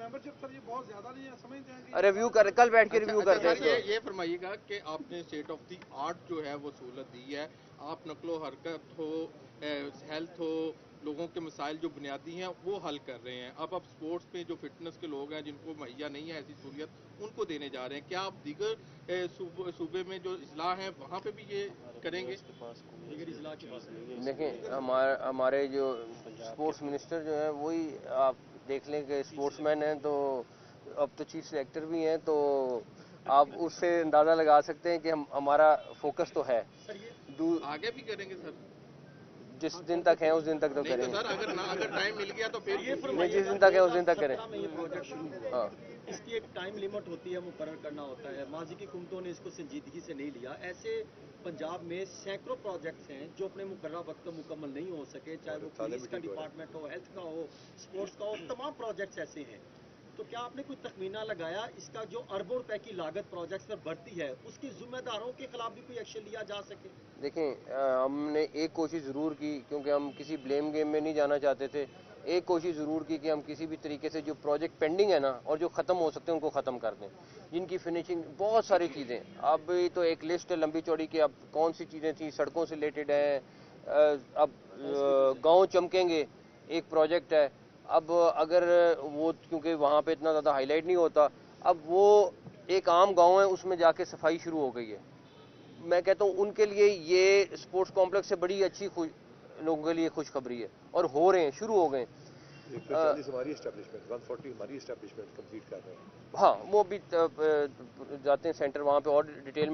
Membership sir ये बहुत ज्यादा नहीं है, समझते हैं कि रिव्यू कर, कल बैठ के रिव्यू करते हैं। ये फरमाइएगा कि आपने स्टेट ऑफ द आर्ट जो है वो सहूलत दी है, आप नकलो हरकत हो, हेल्थ हो, लोगों के मसाइल जो बुनियादी हैं वो हल कर रहे हैं। अब स्पोर्ट्स पे जो फिटनेस के लोग हैं जिनको मुहैया नहीं है ऐसी सहूलियत, उनको देने जा रहे हैं। क्या आप दीगर सूबे में जो इजला हैं वहाँ पे भी ये करेंगे? देखें, हमारे जो स्पोर्ट्स मिनिस्टर जो है वही आप देख लें कि स्पोर्ट्समैन हैं, तो अब तो चीफ सेलेक्टर भी हैं, तो आप उससे अंदाज़ा लगा सकते हैं कि हमारा फोकस तो है। आगे भी करेंगे सर? जिस दिन तक है उस दिन तक तो नहीं करेंगे। तो सर अगर टाइम मिल गया तो फिर नहीं, जिस दिन तक है उस दिन तक करें। ये प्रोजेक्ट शुरू हुआ, हाँ, इसकी एक टाइम लिमिट होती है, मुकर्रर करना होता है। माजी की हुकूमतों ने इसको संजीदगी से नहीं लिया। ऐसे पंजाब में सैकड़ों प्रोजेक्ट्स हैं जो अपने मुकर्रर वक्त पर मुकम्मल नहीं हो सके, चाहे वो पुलिस का डिपार्टमेंट हो, हेल्थ का हो, स्पोर्ट्स का हो, तमाम प्रोजेक्ट्स ऐसे हैं। तो क्या आपने कोई तखमीना लगाया इसका जो अरबों रुपए की लागत प्रोजेक्ट्स पर बढ़ती है, उसके जिम्मेदारों के खिलाफ भी कोई एक्शन लिया जा सके? देखें, हमने एक कोशिश ज़रूर की, क्योंकि हम किसी ब्लेम गेम में नहीं जाना चाहते थे। एक कोशिश ज़रूर की कि हम किसी भी तरीके से जो प्रोजेक्ट पेंडिंग है ना, और जो ख़त्म हो सकते हैं उनको ख़त्म कर दें, जिनकी फिनिशिंग बहुत सारी चीज़ें। अब तो एक लिस्ट है लंबी चौड़ी कि अब कौन सी चीज़ें थी सड़कों से रिलेटेड है। अब गांव चमकेंगे एक प्रोजेक्ट है। अब अगर वो, क्योंकि वहाँ पे इतना ज़्यादा हाईलाइट नहीं होता, अब वो एक आम गांव है उसमें जाके सफाई शुरू हो गई है। मैं कहता हूँ उनके लिए ये स्पोर्ट्स कॉम्प्लेक्स से बड़ी अच्छी लोगों के लिए खुशखबरी है, और हो रहे हैं, शुरू हो गए। 140 हमारी एस्टेब्लिशमेंट, 140 हमारी एस्टेब्लिशमेंट कंप्लीट कर रहे हैं। हाँ, वो भी जाते हैं सेंटर, वहाँ पे और डिटेल